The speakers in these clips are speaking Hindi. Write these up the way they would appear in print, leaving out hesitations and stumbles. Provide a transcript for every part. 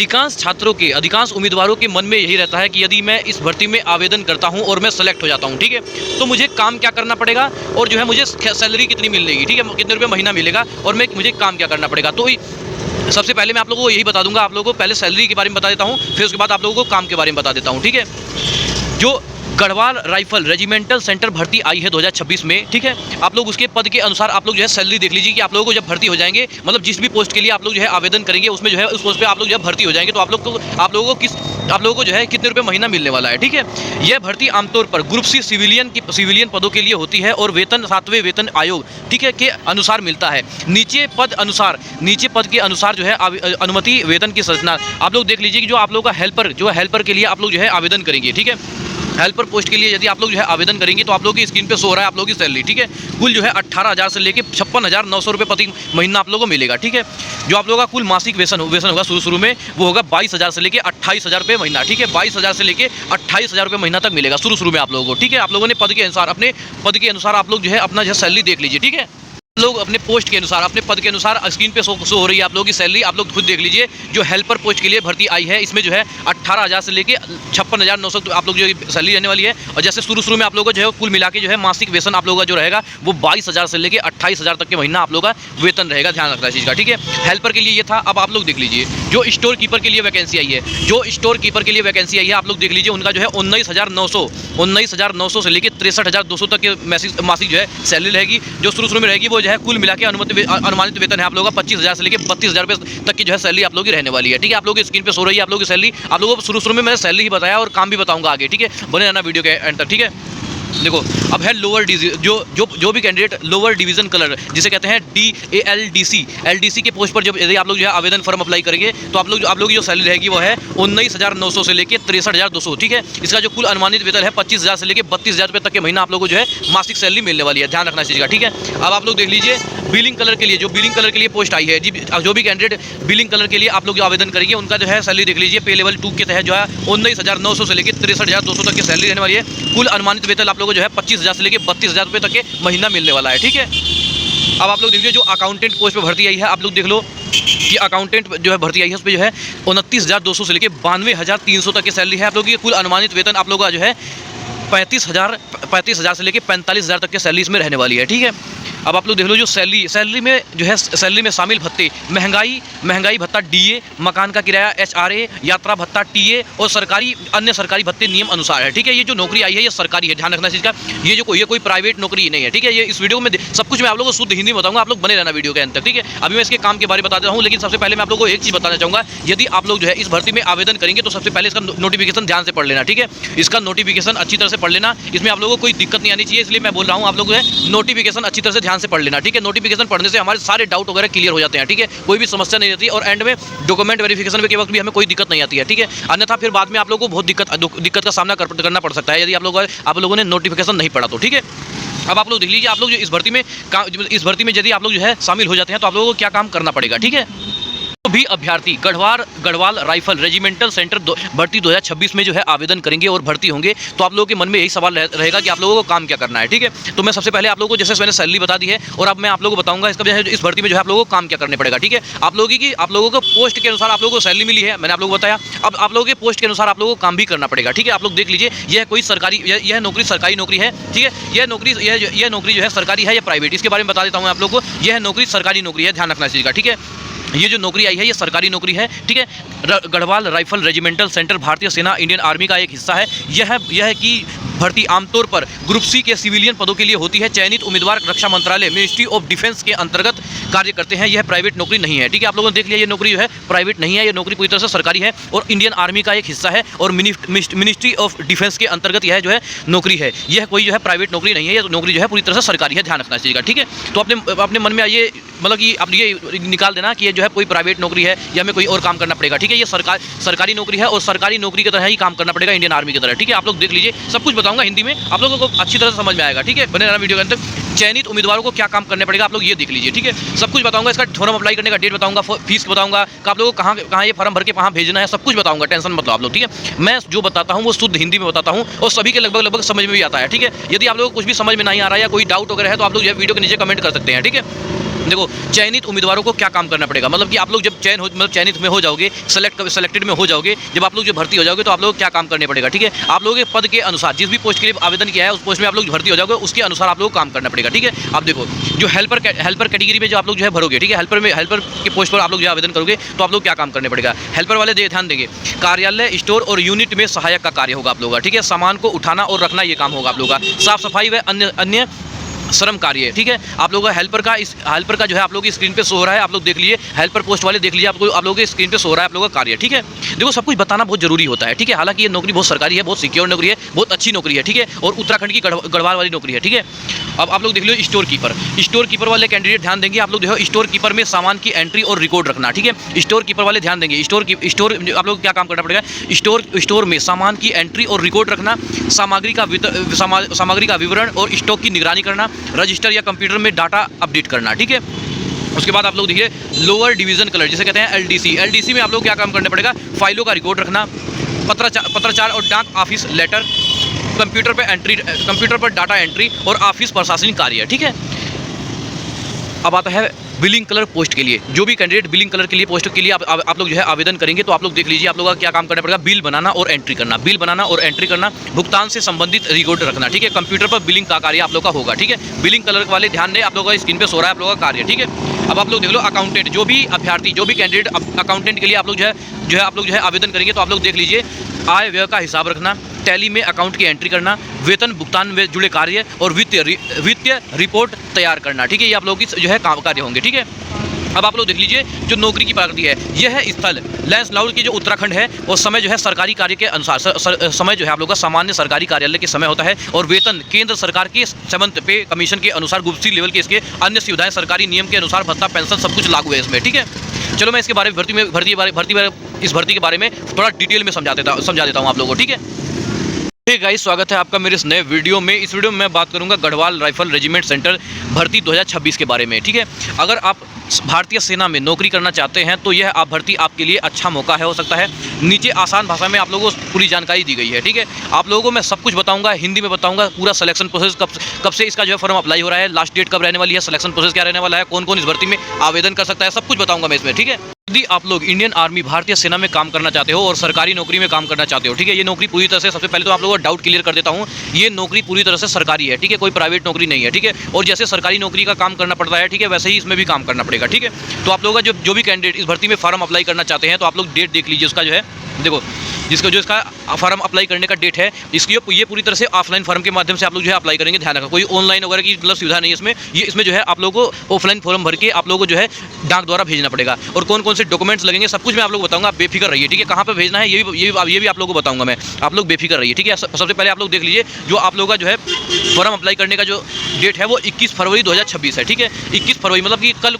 अधिकांश छात्रों के, अधिकांश उम्मीदवारों के मन में यही रहता है कि यदि मैं इस भर्ती में आवेदन करता हूं और मैं सेलेक्ट हो जाता हूं, ठीक है, तो मुझे काम क्या करना पड़ेगा और जो है मुझे सैलरी कितनी मिलेगी, ठीक है, कितने रुपये महीना मिलेगा और मुझे काम क्या करना पड़ेगा। तो सबसे पहले मैं आप लोगों को यही बता दूंगा, आप लोगों को पहले सैलरी के बारे में बता देता हूँ, फिर उसके बाद आप लोगों को काम के बारे में बता देता हूँ, ठीक है। जो गढ़वाल राइफल रेजिमेंटल सेंटर भर्ती आई है 2026 में, ठीक है, आप लोग उसके पद के अनुसार आप लोग जो है सैलरी देख लीजिए कि आप लोगों को जब भर्ती हो जाएंगे, मतलब जिस भी पोस्ट के लिए आप लोग जो है आवेदन करेंगे उसमें जो है उस पोस्ट पे आप लोग जो है भर्ती हो जाएंगे, तो आप लोगों को जो है कितने रुपये महीना मिलने वाला है, ठीक है। यह भर्ती आमतौर पर ग्रुप सी सिविलियन पदों के लिए होती है और वेतन 7वें वेतन आयोग, ठीक है, के अनुसार मिलता है। नीचे पद के अनुसार जो है अनुमति वेतन की संरचना आप लोग देख लीजिए कि जो आप लोगों का हेल्पर के लिए आप लोग जो है आवेदन करेंगे, ठीक है, हेल्पर पोस्ट के लिए यदि आप लोग जो है आवेदन करेंगे तो आप लोगों की स्क्रीन पे शो हो रहा है आप लोगों की सैलरी, ठीक है, कुल जो है 18,000 से लेकर 56,900 रुपये प्रति महीना आप लोगों को मिलेगा, ठीक है। जो आप लोगों का कुल मासिक वेतन होगा शुरू में वो होगा 22,000 से लेकर 28,000 रुपये महीना, ठीक है, 22,000 से लेकर 28,000 रुपये महीना तक मिलेगा शुरू में आप लोगों को, ठीक है। आप लोगों ने अपने पद के अनुसार आप लोग जो है अपना जो सैलरी देख लीजिए, ठीक है। लोग अपने पोस्ट के अनुसार, अपने पद के अनुसार स्क्रीन पे शो हो रही है आप लोगों की सैलरी, आप लोग खुद देख लीजिए। जो हेल्पर पोस्ट के लिए भर्ती आई है इसमें जो है 18,000 से लेके 56,900 आप लोग जो सैलरी रहने वाली है। और जैसे शुरू में आप लोगों को जो है कुल मिला के जो है मासिक वेतन आप लोगों का जो रहेगा वो 22,000 से लेके 28,000 तक के महीना आप लोगों का वेतन रहेगा, ध्यान रखना इस चीज़ का, ठीक है। हेल्पर के लिए ये था। अब आप लोग देख लीजिए जो स्टोर कीपर के लिए वैकेंसी आई है, आप लोग देख लीजिए उनका जो है 19,900 से लेकर 63,200 तक के मासिक जो है सैलरी रहेगी। जो शुरू में रहेगी वो जो है कुल मिला के अनुमानित वेतन है आप लोगों का 25,000 से लेकर 32,000 रुपये तक की जो है सैलरी आप लोगों की रहने वाली है, ठीक है। आप लोगों की स्क्रीन पे सो रही है आप लोगों की सैलरी। आप लोगों को शुरू में मैंने सैलरी ही बताया और काम भी बताऊंगा आगे, ठीक है, बने रहना वीडियो के एंड तक, ठीक है। देखो अब है लोअर जो भी कैंडिडेट लोअर डिवीजन कलर जिसे कहते हैं LDC के पोस्ट पर जब यदि आप लोग जो है आवेदन फॉर्म अप्लाई करेंगे तो आप लोग की जो सैलरी रहेगी वो है 19,900 से लेकर 63,200, ठीक है। इसका जो कुल अनुमानित वेतन है 25,000 से लेकर 32,000 रुपये तक के महीना आप लोगों को जो है मासिक सैलरी मिलने वाली है, ध्यान रखना इस चीज़ का, ठीक है। अब आप लोग देख लीजिए बिलिंग कलर के लिए पोस्ट आई है जी। जो भी कैंडिडेट बिलिंग कलर के लिए आप लोग जो आवेदन करेंगे उनका जो है सैलरी देख लीजिए। पे लेवल 2 के तहत जो है 19,900 से लेकर 63,200 तक की सैलरी रहने वाली है। कुल अनुमानित वेतन आप लोगों को जो है 25,000 से लेकर 32,000 रुपये तक के महीना मिलने वाला है, ठीक है। अब आप लोग देखिए जो अकाउंटेंट पोस्ट पे भर्ती आई है, आप लोग देख लो कि अकाउंटेंट जो है भर्ती आई है उस पर जो है 29,200 से लेकर 92,300 तक की सैलरी है। आप लोग की कुल अनुमानित वेतन आप लोगों का जो है 35,000 से लेकर 45,000 तक की सैलरी इसमें रहने वाली है, ठीक है। अब आप लोग देख लो जो सैलरी में शामिल भत्ते महंगाई भत्ता DA, मकान का किराया HRA, यात्रा भत्ता TA और अन्य सरकारी भत्ते नियम अनुसार है, ठीक है। ये जो नौकरी आई है ये सरकारी है, ध्यान रखना इस चीज़ का। ये कोई प्राइवेट नौकरी नहीं है, ठीक है। ये इस वीडियो में सब कुछ मैं आप लोगों को शुद्ध हिंदी में बताऊंगा, आप लोग बने रहना वीडियो के अंत तक, ठीक है। अभी मैं इसके काम के बारे में बता देता हूँ, लेकिन सबसे पहले मैं आप लोगों को एक चीज़ बताना चाहूँगा। यदि आप लोग जो है इस भर्ती में आवेदन करेंगे तो सबसे पहले इसका नोटिफिकेशन ध्यान से पढ़ लेना, ठीक है। इसका नोटिफिकेशन अच्छी तरह से पढ़ लेना, इसमें आप लोगों को कोई दिक्कत नहीं आनी चाहिए, इसलिए मैं बोल रहा हूँ आप लोग जो है नोटिफिकेशन अच्छी तरह से ध्यान से पढ़ लेना, ठीक है। नोटिफिकेशन पढ़ने से हमारे सारे डाउट वगैरह क्लियर हो जाते हैं, ठीक है, कोई भी समस्या नहीं रहती और एंड में डॉक्यूमेंट वेरिफिकेशन के वक्त भी हमें कोई दिक्कत नहीं आती है, ठीक है। अन्यथा फिर बाद में आप लोगों को बहुत दिक्कत का सामना करना पड़ सकता है यदि आप लोगों ने नोटिफिकेशन नहीं पढ़ा तो, ठीक है। अब आप लोग देख लीजिए आप लोग जो इस भर्ती में यदि आप लोग जो है शामिल हो जाते हैं तो आप लोगों को क्या काम करना पड़ेगा, ठीक है। तो भी अभ्यर्थी गढ़वाल राइफल रेजिमेंटल सेंटर भर्ती 2026 में जो है आवेदन करेंगे और भर्ती होंगे तो आप लोगों के मन में यही सवाल रहेगा कि आप लोगों को काम क्या करना है, ठीक है। तो मैं सबसे पहले आप लोगों को जैसे मैंने सैलरी बता दी है और अब मैं आप लोगों को बताऊंगा इसका जो है इस भर्ती में जो है आप लोगों को काम क्या करने पड़ेगा, ठीक है। आप लोगों को पोस्ट के अनुसार आप लोगों को सैलरी मिली है, मैंने आप लोगों को बताया। अब आप लोगों के पोस्ट के अनुसार आप लोगों को काम भी करना पड़ेगा, ठीक है। आप लोग देख लीजिए यह नौकरी सरकारी नौकरी है, ठीक है। यह नौकरी जो है सरकारी है या प्राइवेट, इसके बारे में बता देता हूँ आप लोगों को। यह नौकरी सरकारी नौकरी है, ध्यान रखना इस चीज़ का, ठीक है। ये जो नौकरी आई है ये सरकारी नौकरी है, ठीक है। गढ़वाल राइफल रेजिमेंटल सेंटर भारतीय सेना इंडियन आर्मी का एक हिस्सा है। यह की भर्ती आमतौर पर ग्रुप सी के सिविलियन पदों के लिए होती है। चयनित उम्मीदवार रक्षा मंत्रालय मिनिस्ट्री ऑफ डिफेंस के अंतर्गत कार्य करते हैं। यह प्राइवेट नौकरी नहीं है, ठीक है। आप लोगों ने देख लिया ये नौकरी जो है प्राइवेट नहीं है, ये नौकरी पूरी तरह से सरकारी है और इंडियन आर्मी का एक हिस्सा है और मिनिस्ट्री ऑफ डिफेंस के अंतर्गत यह जो है नौकरी है। यह कोई जो है प्राइवेट नौकरी नहीं है, यह नौकरी जो है पूरी तरह से सरकारी है, ध्यान रखना चाहिए, ठीक है। तो अपने मन में ये मतलब कि आप ये निकाल देना कि ये जो है कोई प्राइवेट नौकरी है या हमें कोई और काम करना पड़ेगा, ठीक है। ये सरकारी नौकरी है और सरकारी नौकरी की तरह ही काम करना पड़ेगा इंडियन आर्मी की तरह, ठीक है। आप लोग देख लीजिए, सब कुछ बताऊंगा हिंदी में, आप लोगों को अच्छी तरह से समझ में आएगा, ठीक है। बने रहना वीडियो के अंदर। चयनित उम्मीदवारों को क्या काम करने पड़ेगा आप लोग ये देख लीजिए, ठीक है। सब कुछ बताऊंगा, इसका फॉर्म अप्लाई करने का डेट बताऊंगा, फीस बताऊंगा, आप लोगों को कहाँ ये फॉर्म भर के कहाँ भेजना है, सब कुछ बताऊंगा, टेंशन मत लो आप लोग, ठीक है। मैं जो बताता हूँ वो शुद्ध हिंदी में बताता हूँ और सभी के लगभग समझ में भी आता है, ठीक है। यदि आप लोगों को कुछ भी समझ में नहीं आ रहा है या कोई डाउट वगैरह है तो आप लोग ये वीडियो के नीचे कमेंट कर सकते हैं, ठीक है। देखो चयनित उम्मीदवारों को क्या काम करना पड़ेगा, मतलब कि आप लोग जब चयनित में हो जाओगे, सेलेक्टेड में हो जाओगे, जब आप लोग जो भर्ती हो जाओगे तो आप लोग क्या काम करने पड़ेगा, ठीक है। आप लोगों के पद के अनुसार जिस भी पोस्ट के लिए आवेदन किया है उस पोस्ट में आप लोग भर्ती हो जाओगे, उसके अनुसार आप लोग काम करना पड़ेगा, ठीक है। आप देखो जो हेल्पर कैटेगरी में जो आप लोग जो है भरोगे, ठीक है, हेल्पर के पोस्ट पर आप लोग जो आवेदन करोगे तो आप लोग क्या काम करने पड़ेगा। हेल्पर वाले ध्यान देंगे, कार्यालय, स्टोर और यूनिट में सहायक का कार्य होगा आप लोगों का, ठीक है। सामान को उठाना और रखना ये काम होगा आप लोगों का। साफ सफाई व अन्य श्रम कार्य है, ठीक है। आप लोगों का हेल्पर का जो है आप लोगों की स्क्रीन पे शो हो रहा है, आप लोग देख लीजिए, हेल्पर पोस्ट वाले देख लीजिए, आप लोगों की स्क्रीन पे शो हो रहा है आप लोगों का कार्य, ठीक है। देखो सब कुछ बताना बहुत जरूरी होता है, ठीक है। हालांकि ये नौकरी बहुत सरकारी है, बहुत सिक्योर नौकरी है, बहुत अच्छी नौकरी है, ठीक है, और उत्तराखंड की गढ़वाल वाली नौकरी है, ठीक है। अब आप लोग देख लो स्टोर कीपर वाले कैंडिडेट ध्यान देंगे, आप लोग देखो स्टोर कीपर में सामान की एंट्री और रिकॉर्ड रखना, ठीक है। स्टोर कीपर वाले ध्यान देंगे, स्टोर आप लोग क्या काम करना पड़ेगा, स्टोर में सामान की एंट्री और रिकॉर्ड रखना, सामग्री का विवरण और स्टॉक की निगरानी करना, रजिस्टर या कंप्यूटर में डाटा अपडेट करना, ठीक है। उसके बाद आप लोग देखिए लोअर डिवीजन क्लर्क जिसे कहते हैं एलडीसी में आप लोग क्या काम करना पड़ेगा, फाइलों का रिकॉर्ड रखना, पत्राचार और डाक ऑफिस लेटर, कंप्यूटर पर डाटा एंट्री और ऑफिस प्रशासनिक कार्य, ठीक है। अब आता है बिलिंग कलर पोस्ट के लिए, जो भी कैंडिडेट बिलिंग कलर के लिए पोस्ट के लिए आप लोग जो है आवेदन करेंगे तो आप लोग देख लीजिए, आप लोगों का क्या काम करना पड़ेगा, बिल बनाना और एंट्री करना, भुगतान से संबंधित रिकॉर्ड रखना, ठीक है। कंप्यूटर पर बिलिंग का कार्य आप लोग का होगा, ठीक है। बिलिंग कलर वाले ध्यान दें, आप लोगों का स्क्रीन पे सो रहा है आप लोगों का कार्य, ठीक है। अब आप लोग देख लो अकाउंटेंट, जो भी कैंडिडेट अकाउंटेंट के लिए आप लोग जो है आवेदन करेंगे तो आप लोग देख लीजिए, आय व्यय का हिसाब रखना, टैली में अकाउंट की एंट्री करना, वेतन भुगतान में जुड़े कार्य और वित्तीय रिपोर्ट तैयार करना, ठीक है। ये आप लोगों की जो है कार्य होंगे, ठीक है। अब आप लोग देख लीजिए जो नौकरी की प्रकृति है, यह है स्थल लैंसडाउन की जो उत्तराखंड है, और समय जो है सरकारी कार्य के अनुसार समय जो है आप लोगों का सामान्य सरकारी कार्यालय के समय होता है, और वेतन केंद्र सरकार के 7th पे कमीशन के अनुसार गुप्ती लेवल के इसके अन्य सुविधाएं सरकारी नियम के अनुसार भत्ता पेंशन सब कुछ लागू है इसमें, ठीक है। चलो मैं इसके बारे में भर्ती के बारे में थोड़ा डिटेल में समझा देता हूँ आप लोगों को, ठीक है। गाइस स्वागत है आपका मेरे इस नए वीडियो में। इस वीडियो में मैं बात करूंगा गढ़वाल राइफल रेजिमेंट सेंटर भर्ती 2026 के बारे में, ठीक है। अगर आप भारतीय सेना में नौकरी करना चाहते हैं तो यह भर्ती आपके लिए अच्छा मौका है, हो सकता है। नीचे आसान भाषा में आप लोगों को पूरी जानकारी दी गई है, ठीक है। आप लोगों को मैं सब कुछ बताऊंगा, हिंदी में बताऊंगा, पूरा सिलेक्शन प्रोसेस कब से इसका जो है फॉर्म अप्लाई हो रहा है, लास्ट डेट कब रहने वाली है, सिलेक्शन प्रोसेस क्या रहने वाला है, कौन कौन इस भर्ती में आवेदन कर सकता है, सब कुछ बताऊंगा मैं इसमें, ठीक है। यदि आप लोग इंडियन आर्मी भारतीय सेना में काम करना चाहते हो और सरकारी नौकरी में काम करना चाहते हो, ठीक है, ये नौकरी पूरी तरह से, सबसे पहले तो आप लोगों को डाउट क्लियर कर देता हूँ, ये नौकरी पूरी तरह से सरकारी है, ठीक है, कोई प्राइवेट नौकरी नहीं है, ठीक है। और जैसे सरकारी नौकरी का काम करना पड़ता है, ठीक है, वैसे ही इसमें भी काम करना पड़ेगा, ठीक है। तो आप लोगों का जो भी कैंडिडेट इस भर्ती में फॉर्म अप्लाई करना चाहते हैं तो आप लोग डेट देख लीजिए, उसका जो है देखो इसका फॉर्म अप्लाई करने का डेट है, इसकी ये पूरी तरह से ऑफलाइन फॉर्म के माध्यम से आप लोग जो है अप्लाई करेंगे, ध्यान रखना कोई ऑनलाइन वगैरह की मतलब सुविधा नहीं है इसमें जो है आप लोगों को ऑफलाइन फॉर्म भर के आप लोगों को जो है डाक द्वारा भेजना पड़ेगा, और कौन कौन से डॉक्यूमेंट्स लगेंगे सब कुछ मैं आप लोग बताऊंगा, आप बेफिक्र रहिए, ठीक है। कहाँ पर भेजना है ये भी आप लोगों को बताऊंगा मैं, आप लोग बेफिक्र रहिए, ठीक है। सबसे पहले आप लोग देख लीजिए जो आप लोगों का जो है फॉर्म अप्लाई करने का जो डेट है वो 21 फरवरी 2026 है, ठीक है। 21 फरवरी मतलब कि कल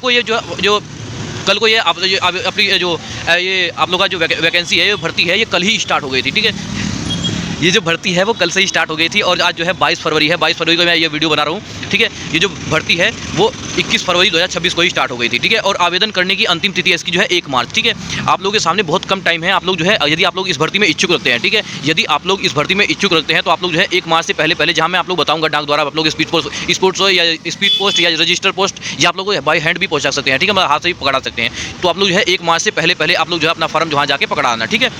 को ये अपनी जो ये आप लोगों का जो वैकेंसी है, ये भर्ती है, ये कल ही स्टार्ट हो गई थी, ठीक है। ये जो भर्ती है वो कल से ही स्टार्ट हो गई थी, और आज जो है 22 फरवरी है, 22 फरवरी को मैं ये वीडियो बना रहा हूँ, ठीक है। ये जो भर्ती है वो 21 फरवरी 2026 को ही स्टार्ट हो गई थी, ठीक है। और आवेदन करने की अंतिम तिथि इसकी जो है 1 मार्च, ठीक है। आप लोगों के सामने बहुत कम टाइम है, आप लोग जो है यदि आप लोग इस भर्ती में इच्छुक रखते हैं, ठीक है, यदि आप लोग इस भर्ती में इच्छुक रखते हैं तो आप लोग जो है 1 मार्च से पहले जहाँ मैं आप लोग बताऊँगा डाक द्वारा आप लोग स्पीड पोस्ट या रजिस्टर पोस्ट या आप लोग बाई हैंड भी पहुँचा सकते हैं, ठीक है, हाथ से भी पकड़ा सकते हैं। तो आप लोग जो है 1 मार्च से पहले आप लोग जो है अपना फॉर्म वहाँ जाके पकड़ाना, ठीक है।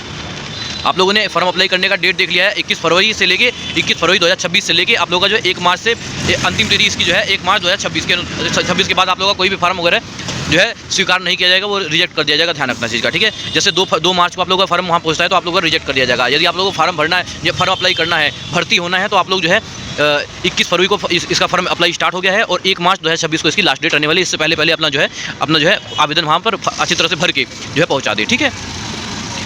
आप लोगों ने फॉर्म अप्लाई करने का डेट देख लिया है, 21 फरवरी से लेके 21 फरवरी 2026 से लेके आप लोगों का जो है 1 मार्च से अंतिम तिथि इसकी जो है 1 मार्च 2026 के बाद आप लोगों का कोई भी फॉर्म वगैरह जो है स्वीकार नहीं किया जाएगा, वो रिजेक्ट कर दिया जाएगा, ध्यान रखना चीज़ का, ठीक है। जैसे 2 मार्च को आप लोगों का फॉर्म वहाँ पहुँचता है तो आप लोगों का रिजेक्ट कर दिया जाएगा। यदि आप लोगों को फॉर्म भरना है या फॉर्म अप्लाई करना है, भर्ती होना है, तो आप लोग जो है 21 फरवरी को इसका फॉर्म अप्लाई स्टार्ट हो गया है, और 1 मार्च 2026 को इसकी लास्ट डेट रहने वाली है। इससे पहले अपना जो है आवेदन वहाँ पर अच्छी तरह से भर के जो है पहुँचा दे, ठीक है।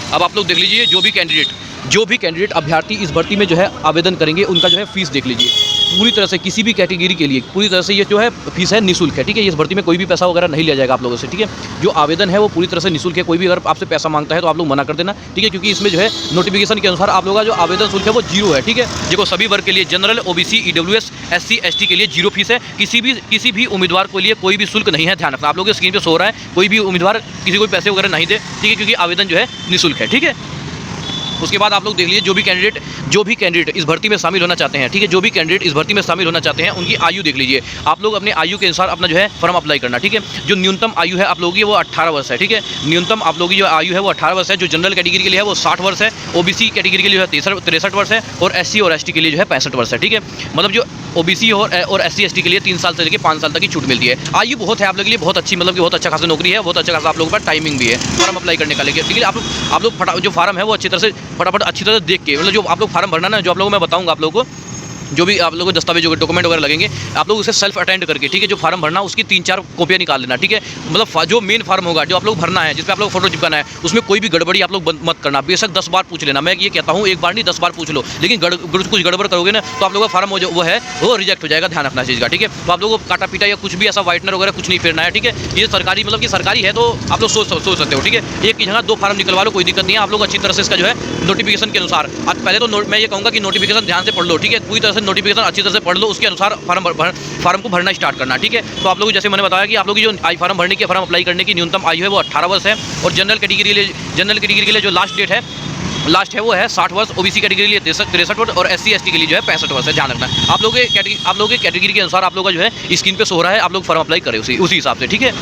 अब आप लोग देख लीजिए जो भी कैंडिडेट अभ्यर्थी इस भर्ती में जो है आवेदन करेंगे उनका जो है फीस देख लीजिए, पूरी तरह से किसी भी कैटेगरी के लिए पूरी तरह से ये जो है फीस है निःशुल्क है, ठीक है। इस भर्ती में कोई भी पैसा वगैरह नहीं लिया जाएगा आप लोगों से, ठीक है। जो आवेदन है वो पूरी तरह से निःशुल्क है, कोई भी अगर आपसे पैसा मांगता है तो आप लोग मना कर देना, ठीक है, क्योंकि इसमें जो है नोटिफिकेशन के अनुसार आप लोगों का जो आवेदन शुल्क है वो 0 है, ठीक है। देखो सभी वर्ग के लिए general, OBC, EWS, SC, ST के लिए 0 फीस है, किसी भी उम्मीदवार के लिए कोई भी शुल्क नहीं है, ध्यान रखना। आप लोगों की स्क्रीन पर सो रहा है, कोई भी उम्मीदवार किसी को पैसे वगैरह नहीं दे, ठीक है, क्योंकि आवेदन जो है निःशुल्क है, ठीक है। उसके बाद आप लोग देख लीजिए जो भी कैंडिडेट इस भर्ती में शामिल होना चाहते हैं, ठीक है, जो भी कैंडिडेट इस भर्ती में शामिल होना चाहते हैं उनकी आयु देख लीजिए। आप लोग अपने आयु के अनुसार अपना जो है फॉर्म अप्लाई करना, ठीक है। जो न्यूनतम आयु है आप लोगों की वो 18 वर्ष है, ठीक है। न्यूनतम आप लोगों की जो आयु है वो 18 वर्ष है। जो जनरल कैटेगरी के लिए है वो 60 वर्ष है, ओबीसी कैटेगरी के लिए है 63 वर्ष है, और एससी और एसटी के लिए जो है 65 वर्ष है, ठीक है। मतलब जो ओबीसी और एससी एसटी के लिए 3 साल से लेकर 5 साल तक की छूट मिलती है। आयु बहुत है आप लोगों के लिए, बहुत अच्छी, मतलब कि बहुत अच्छा खासा नौकरी है, बहुत अच्छा खासा आप लोगों के पास टाइमिंग भी है फॉर्म अप्लाई करने का। लेकिन ठीक है, आप लोग जो फार्म है वो अच्छी तरह देख के, मतलब जो आप लोग फार्म भरना ना, जो आप लोगों को मैं बताऊंगा, आप लोगों को जो भी आप लोगों को दस्तावेज डॉक्यूमेंट वगैरह लगेंगे, आप लोग उसे सेल्फ अटेंड करके, ठीक है, जो फार्म भरना उसकी 3-4 कॉपियाँ निकाल लेना, ठीक है। मतलब जो मेन फार्म होगा जो आप लोग भरना है, जिसपे आप लोग फोटो चिपकाना है, उसमें कोई भी गड़बड़ी आप लोग मत करना। बेशक 10 बार पूछ लेना, मैं ये कहता हूँ, एक बार नहीं 10 बार पूछ लो, लेकिन कुछ गड़बड़ करोगे ना तो आप लोगों का फार्म वो रिजेक्ट हो जाएगा, ध्यान रखना चीज़ का, ठीक है। तो आप लोगों को काटा पीटा या कुछ भी ऐसा व्हाइटनर वगैरह कुछ नहीं फेरना है, ठीक है। ये सरकारी, मतलब कि सरकारी है तो आप लोग सोच सकते हो, ठीक है। एक की जगह 2 फार्म निकलवा लो, कोई दिक्कत नहीं है। आप लोग अच्छी तरह से इसका जो है नोटिफिकेशन के अनुसार, आज पहले तो मैं ये कहूँगा कि नोटिफिकेशन ध्यान से पढ़ लो, ठीक है। पूरी तरह से नोटिफिकेशन अच्छी तरह से पढ़ लो, उसके अनुसार फार्म को भरना स्टार्ट करना, ठीक है। तो आप लोग जैसे मैंने बताया कि आप लोग की जो फार्म भरने की, फार्म अप्लाई करने की न्यूनतम आयु है वो 18 वर्ष है, और जनरल कैटेगरी के लिए जो लास्ट है वो है 60 वर्ष, ओबीसी कैटेगरी के लिए 63 वर्ष, और एससी एसटी के लिए जो है 65 वर्ष है, ध्यान रखना। आप लोगों के कैटेगरी के अनुसार आप लोग का जो है स्क्रीन पे शो हो रहा है, आप लोग फार्म अप्लाई करें उसी हिसाब से, ठीक है।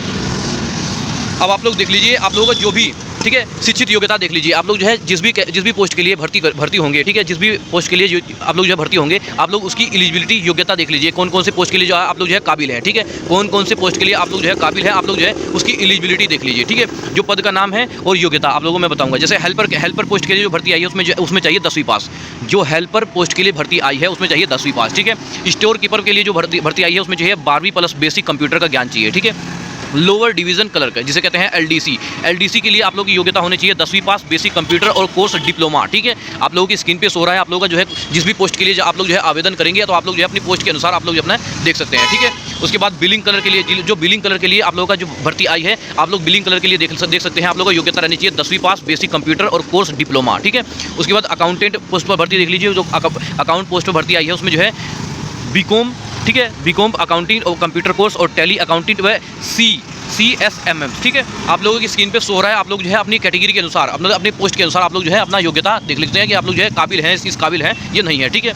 अब आप लोग देख लीजिए, आप लोगों का जो भी, ठीक है, शिक्षित योग्यता देख लीजिए। आप लोग जो है जिस भी पोस्ट के लिए भर्ती होंगे, ठीक है, जिस भी पोस्ट के लिए जो आप लोग जो है भर्ती होंगे, आप लोग उसकी एलिजिबिलिटी योग्यता देख लीजिए, कौन कौन से पोस्ट के लिए जो है आप लोग जो है काबिल है, ठीक है। कौन कौन से पोस्ट के लिए आप लोग जो है काबिल है, आप लोग जो है उसकी एलिजिबिलिटी देख लीजिए, ठीक है। जो पद का नाम है और योग्यता आप लोगों को मैं बताऊंगा। जैसे हेल्पर पोस्ट के लिए जो भर्ती आई है उसमें चाहिए 10वीं पास। जो हेल्पर पोस्ट के लिए भर्ती आई है उसमें चाहिए 10वीं पास, ठीक है। स्टोर कीपर के लिए जो भर्ती आई है उसमें चाहिए 12वीं प्लस बेसिक कंप्यूटर का ज्ञान चाहिए, ठीक है। लोअर डिवीजन क्लर्क जिसे कहते हैं एलडीसी के लिए आप लोगों की योग्यता होनी चाहिए 10वीं पास, बेसिक कंप्यूटर और कोर्स डिप्लोमा, ठीक है। आप लोगों की स्क्रीन पे सो रहा है, आप लोगों का जो है जिस भी पोस्ट के लिए आप लोग जो है आवेदन करेंगे तो आप लोग जो है अपनी पोस्ट के अनुसार आप लोग अपना देख सकते हैं, ठीक है। उसके बाद बिलिंग कलर के लिए, जो बिलिंग कलर के लिए आप लोगों का जो भर्ती आई है, आप लोग बिलिंग कलर के लिए देख सकते हैं, आप लोगों को योग्यता रहनी चाहिए 10वीं पास, बेसिक कंप्यूटर और कोर्स डिप्लोमा, ठीक है। उसके बाद अकाउंटेंट पोस्ट पर भर्ती देख लीजिए, जो अकाउंट पोस्ट पर भर्ती आई है उसमें जो है बीकॉम, ठीक है, बीकॉम अकाउंटिंग और कंप्यूटर कोर्स और टैली अकाउंटिंग व CSMM, ठीक है। आप लोगों की स्क्रीन पे सो रहा है, आप लोग जो है अपनी कैटेगरी के अनुसार, अपनी पोस्ट के अनुसार आप लोग जो है अपना योग्यता देख लेते हैं कि आप लोग जो है काबिल हैं, इस काबिल हैं, ये नहीं है, ठीक है,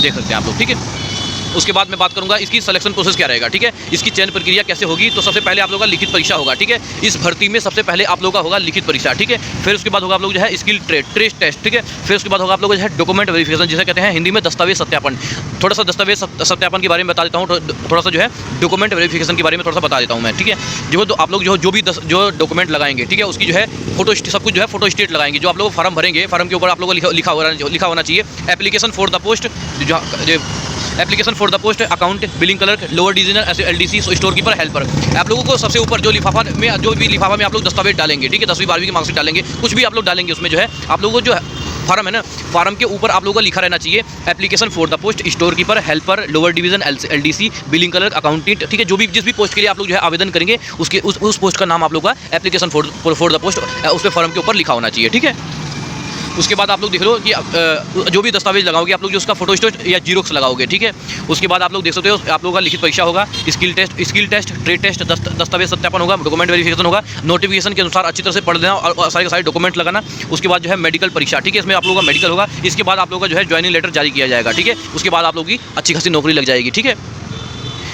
देख सकते हैं आप लोग, ठीक है। उसके बाद मैं बात करूंगा इसकी सिलेक्शन प्रोसेस क्या रहेगा, ठीक है। इसकी चयन प्रक्रिया कैसे होगी, तो सबसे पहले आप लोगों का लिखित परीक्षा होगा, ठीक है। इस भर्ती में सबसे पहले आप लोगों का होगा लिखित परीक्षा, ठीक है। फिर उसके बाद होगा आप लोग जो है स्किल ट्रेड टेस्ट, ठीक है। फिर उसके बाद होगा आप लोग जो है डॉक्यूमेंट वेरिफिकेशन, जिसे कहते हैं हिंदी में दस्तावेज सत्यापन। थोड़ा सा दस्तावेज सत्यापन के बारे में बता देता हूँ, थोड़ा सा जो है डॉक्यूमेंट वेरिफिकेशन के बारे में थोड़ा सा बता देता हूँ मैं, ठीक है। जो आप लोग जो डॉक्यूमेंट लगाएंगे, ठीक है, उसकी जो है फोटो, सब कुछ जो है फोटो स्टेट लगाएंगे। जो आप लोग फॉर्म भरेंगे, फॉर्म के ऊपर आप लोगों को लिखा होना चाहिए application for the post, application for the post account billing clerk lower division LDC store keeper helper. आप लोगों को सबसे ऊपर जो लिफाफा में आप लोग दस्तावेज डालेंगे, ठीक है, 10वीं 12वीं की मार्कशीट डालेंगे, कुछ भी आप लोग डालेंगे, उसमें जो है आप लोगों को जो फार्म है ना, फार्म के ऊपर आप लोगों का लिखा रहना चाहिए application for the post store keeper helper lower division LDC billing clerk accountant, ठीक है। जो भी जिस भी पोस्ट के लिए आप लोग जो है आवेदन करेंगे उसके उस पोस्ट का नाम आप लोग का एप्लीकेशन फॉर द पोस्ट उस पर फॉर्म के ऊपर लिखा होना चाहिए, ठीक है। उसके बाद आप लोग देख लो कि जो भी दस्तावेज लगाओगे आप लोग जो उसका फोटो स्टेट या जीरोक्स लगाओगे, ठीक है। उसके बाद आप लोग देख सकते हो आप लोगों का लिखित परीक्षा होगा, स्किल टेस्ट ट्रेड टेस्ट, दस्तावेज सत्यापन होगा, डॉक्यूमेंट वेरिफिकेशन होगा, नोटिफिकेशन के अनुसार अच्छी तरह से पढ़ लेना और सारे के सारे डॉक्यूमेंट लगाना। उसके बाद जो है मेडिकल परीक्षा, ठीक है, इसमें आप लोगों का मेडिकल होगा। इसके बाद आप लोगों का जो है ज्वाइनिंग लेटर जारी किया जाएगा, ठीक है। उसके बाद आप लोगों की अच्छी खासी नौकरी लग जाएगी, ठीक है।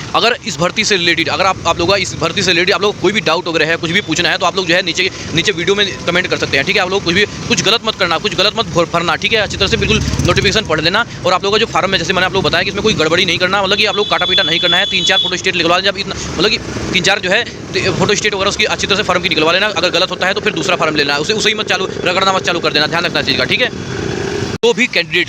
अगर इस भर्ती से रिलेटेड, अगर आप लोगों का इस भर्ती से रिलेटेड आप लोग कोई भी डाउट वगैरह है, कुछ भी पूछना है, तो आप लोग जो है नीचे वीडियो में कमेंट कर सकते हैं, ठीक है। आप लोग कुछ गलत मत करना, कुछ गलत मत भरना, ठीक है। अच्छी तरह से बिल्कुल नोटिफिकेशन पढ़ लेना। और आप लोगों का जो फार्म है, जैसे मैंने आप लोग बताया कि इसमें कोई गड़बड़ी नहीं करना, मतलब कि आप लोग काटा पीटा नहीं करना है। 3-4 फोटो स्टेट निकलवा लेना, जब इतना मतलब कि 3-4 जो है फोटो स्टेट वगैरह उसकी अच्छी तरह से फार्म की निकलवा लेना। अगर गलत होता है तो फिर दूसरा फार्म लेना है, उसे मत रगड़ना मत चालू कर देना, ध्यान रखना चीज़ का, ठीक है।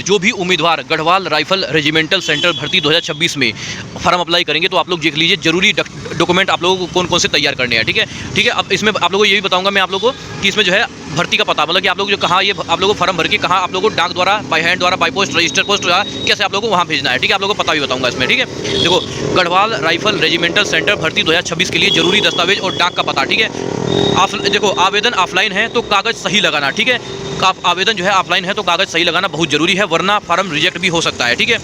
जो भी उम्मीदवार गढ़वाल राइफल रेजिमेंटल सेंटर भर्ती 2026 में फार्म अप्लाई करेंगे तो आप लोग देख लीजिए जरूरी डॉक्यूमेंट आप लोगों को कौन कौन से तैयार करने हैं, ठीक है। अब इसमें आप लोगों को ये भी बताऊंगा मैं आप लोगों को कि इसमें जो है भर्ती का पता, मतलब कि आप लोग जो कहाँ ये आप लोगों को फार्म भर के कहाँ आप लोगों को डाक द्वारा, बाय हैंड द्वारा, बाय पोस्ट, रजिस्टर पोस्ट द्वारा कैसे आप लोगों को वहाँ भेजना है, ठीक है। आप लोगों को पता भी बताऊंगा इसमें, ठीक है। देखो, गढ़वाल राइफल रेजिमेंटल सेंटर भर्ती 2026 के लिए जरूरी दस्तावेज और डाक का पता, ठीक है। देखो, आवेदन ऑफलाइन है तो कागज सही लगाना, ठीक है। आवेदन जो है ऑफलाइन है तो कागज सही लगाना बहुत जरूरी है, वरना फार्म रिजेक्ट भी हो सकता है, ठीक है।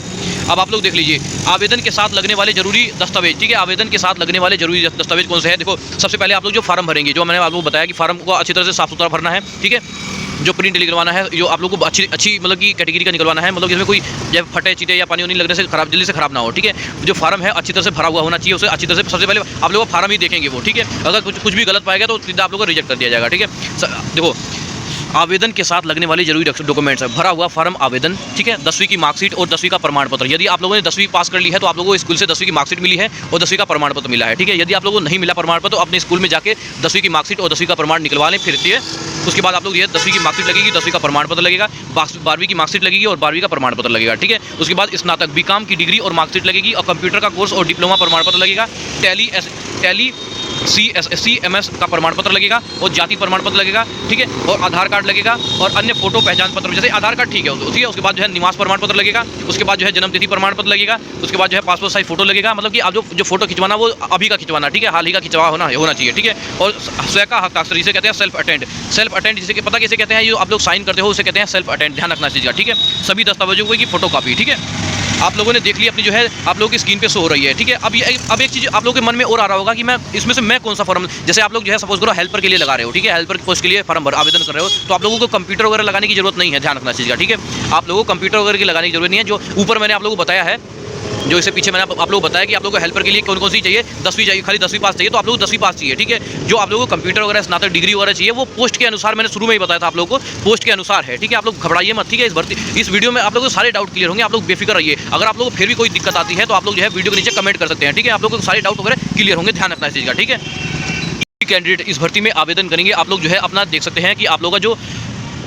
अब आप लोग देख लीजिए आवेदन के साथ लगने वाले जरूरी दस्तावेज, ठीक है। आवेदन के साथ लगने वाले जरूरी दस्तावेज कौन से हैं? देखो, सबसे पहले आप लोग जो फार्म भरेंगे, जो मैंने आप लोगों को बताया कि फार्म को अच्छी तरह से साफ सुथरा भरना है, ठीक है। जो प्रिंट निकलवाना है, जो आप लोगों को अच्छी मतलब कि कैटेगरी का निकलवाना है, मतलब इसमें कोई जब फटे चीटे या पानी वानी लगने से खराब जल्दी से खराब ना हो, ठीक है। जो फार्म है अच्छी तरह से भरा हुआ होना चाहिए, उसे अच्छी तरह से सबसे पहले आप लोग फार्म ही देखेंगे वो, ठीक है। अगर कुछ भी गलत पाएगा तो सीधा आप लोग को रिजेक्ट कर दिया जाएगा, ठीक है। देखो, आवेदन के साथ लगने वाली जरूरी डॉक्यूमेंट्स है भरा हुआ फार्म आवेदन, ठीक है, 10वीं की मार्कशीट और 10वीं का प्रमाण पत्र। यदि आप लोगों ने 10वीं पास कर ली है तो आप लोगों को स्कूल से 10वीं की मार्कशीट मिली है और 10वीं का प्रमाण पत्र मिला है, ठीक है। यदि आप लोगों को नहीं मिला प्रमाण पत्र तो अपने स्कूल में जाके 10वीं की मार्कशीट और 10वीं का प्रमाण निकलवा लें फिर से। उसके बाद आप लोग ये 10वीं की मार्कशीट लगेगी, 10वीं का प्रमाण पत्र लगेगा, 12वीं की मार्कशीट लगेगी और 12वीं का प्रमाण पत्र लगेगा, ठीक है। उसके बाद स्नातक बीकॉम की डिग्री और मार्कशीट लगेगी और कंप्यूटर का कोर्स और डिप्लोमा प्रमाण पत्र लगेगा, टैली CMS का प्रमाण पत्र लगेगा और जाति प्रमाण पत्र लगेगा, ठीक है, और आधार कार्ड लगेगा और अन्य फोटो पहचान पत्र, जैसे आधार कार्ड, ठीक है, उसके बाद जो है निवास प्रमाण पत्र लगेगा, उसके बाद जो है जन्मतिथि प्रमाण पत्र लगेगा, उसके बाद जो है पासपोर्ट साइज फोटो लगेगा, मतलब कि आप जो फोटो खिंचवाना वो अभी का खिंचवाना, ठीक है, हाल ही का खिंचवा होना चाहिए, ठीक है। और स्वयं का हस्ताक्षर जिसे कहते हैं सेल्फ अटेंड जिसे पता कैसे कहते हैं, जो आप लोग साइन करते हो उसे कहते हैं सेल्फ अटेंड, ध्यान रखना चाहिए, ठीक है। सभी दस्तावेजों की फोटो कॉपी, ठीक है। आप लोगों ने देख लिया अपनी जो है आप लोगों की स्क्रीन पे शो हो रही है, ठीक है। अब एक चीज़ आप लोगों के मन में और आ रहा होगा कि मैं इसमें से मैं कौन सा फॉर्म, जैसे आप लोग जो है सपोज करो हेल्पर के लिए लगा रहे हो, ठीक है, हेल्पर पोस्ट के लिए फॉर्म आवेदन कर रहे हो, तो आप लोगों को कंप्यूटर वगैरह लगाने की जरूरत नहीं है, ध्यान रखना चाहिए, ठीक है। आप लोगों को कंप्यूटर वगैरह की लगाने की जरूरत नहीं है। जो ऊपर मैंने आप लोगों को बताया है, जो इससे पीछे मैंने आप लोगों को बताया कि आप लोगों को हेल्पर के लिए कौन सी चाहिए, 10वीं चाहिए, खाली 10वीं पास चाहिए, तो आप लोगों को 10वीं पास चाहिए, ठीक है। जो आप लोगों को कंप्यूटर वगैरह स्नातक डिग्री वगैरह चाहिए वो पोस्ट के अनुसार, मैंने शुरू में ही बताया था आप लोगों को, पोस्ट के अनुसार है, ठीक है। आप लोग घबराइए मत, ठीक है। इस वीडियो में आप लोगों को सारे डाउट क्लियर होंगे, आप लोग बेफिक्र रहिए। अगर आप लोगों को फिर भी कोई दिक्कत आती है तो आप लोग जो है वीडियो के नीचे कमेंट कर सकते हैं, ठीक है। आप लोगों को सारे डाउट वगैरह क्लियर होंगे, ध्यान रखना इस चीज़ का, ठीक है। कैंडिडेट इस भर्ती में आवेदन करेंगे, आप लोग जो है अपना देख सकते हैं कि आप लोगों का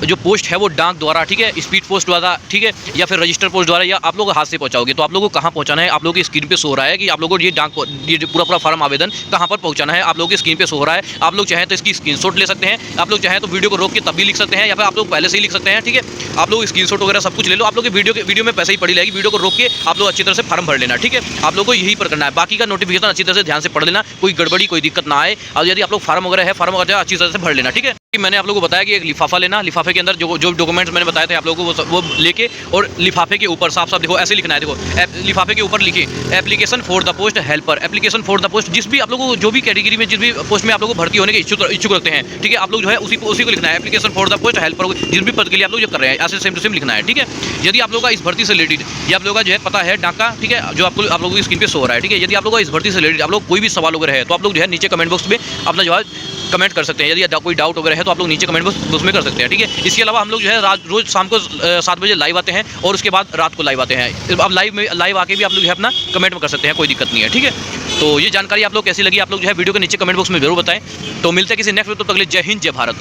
जो पोस्ट है वो डाक द्वारा, ठीक है, स्पीड पोस्ट द्वारा, ठीक है, या फिर रजिस्टर पोस्ट द्वारा, या आप लोग हाथ से पहुंचाओगे। तो आप लोगों को कहां पहुंचाना है, आप लोगों की स्क्रीन पे शो हो रहा है कि आप लोगों को ये पूरा फॉर्म आवेदन कहां पर पहुंचाना है, आप लोगों की स्क्रीन पे शो हो रहा है। आप लोग चाहें तो इसकी स्क्रीनशॉट ले सकते हैं, आप लोग चाहें तो वीडियो को रोक के तब भी लिख सकते हैं, या फिर आप लोग पहले से ही लिख सकते हैं, ठीक है। आप लोग स्क्रीनशॉट वगैरह सब कुछ ले लो, आप लोग की वीडियो में पैसे ही पड़ी रहेगी, वीडियो को रोक के आप लोग अच्छी तरह से फॉर्म भर लेना, ठीक है। आप लोग को यही पर करना है, बाकी का नोटिफिकेशन अच्छी तरह से ध्यान से पढ़ लेना, कोई गड़बड़ी कोई दिक्कत ना आए। और यदि आप लोग फॉर्म वगैरह है, फॉर्म वगैरह अच्छी तरह से भर लेना, ठीक है। मैंने आप लोगों को बताया कि एक लिफाफा लेना, लिफाफे के अंदर जो डॉक्यूमेंट्स मैंने बताए थे आप लोगों को वो लेके, और लिफाफे के ऊपर साफ साफ देखो ऐसे लिखना है, देखो लिफाफे के ऊपर लिखिए application for the post helper, application for the post, जिस भी आप लोगों को जो भी कैटेगरी में जिस भी पोस्ट में आप लोग भर्ती होने के इच्छुक रखते हैं, ठीक है, आप लोग जो है उसी को लिखना है, application for the post helper, जिस भी पद के लिए आप लोग जो कर रहे हैं ऐसे सेम टू सेम लिखना है, ठीक है। यदि आप लोगों का इस भर्ती से रिलेटेड या आप लोगों का जो है पता है डाका, ठीक है, जो आप लोगों की स्क्रीन पे शो हो रहा है, ठीक है। यदि आप लोगों का इस भर्ती से रिलेटेड आप लोग कोई भी सवाल वगैरह है तो आप लोग जो है नीचे कमेंट बॉक्स में अपना जो है कमेंट कर सकते हैं। यदि कोई डाउट वगैरह है तो आप लोग नीचे कमेंट बॉक्स में कर सकते हैं, ठीक है। इसके अलावा हम लोग जो है रोज शाम को 7 बजे लाइव आते हैं और उसके बाद रात को लाइव आते हैं। अब लाइव आके भी आप लोग जो है अपना कमेंट में कर सकते हैं, कोई दिक्कत नहीं है, ठीक है। तो ये जानकारी आप लोग कैसी लगी, आप लोग जो है वीडियो के नीचे कमेंट बॉक्स में जरूर बताएं। तो मिलते हैं किसी नेक्स्ट वीडियो, तब तक के लिए जय हिंद जय भारत।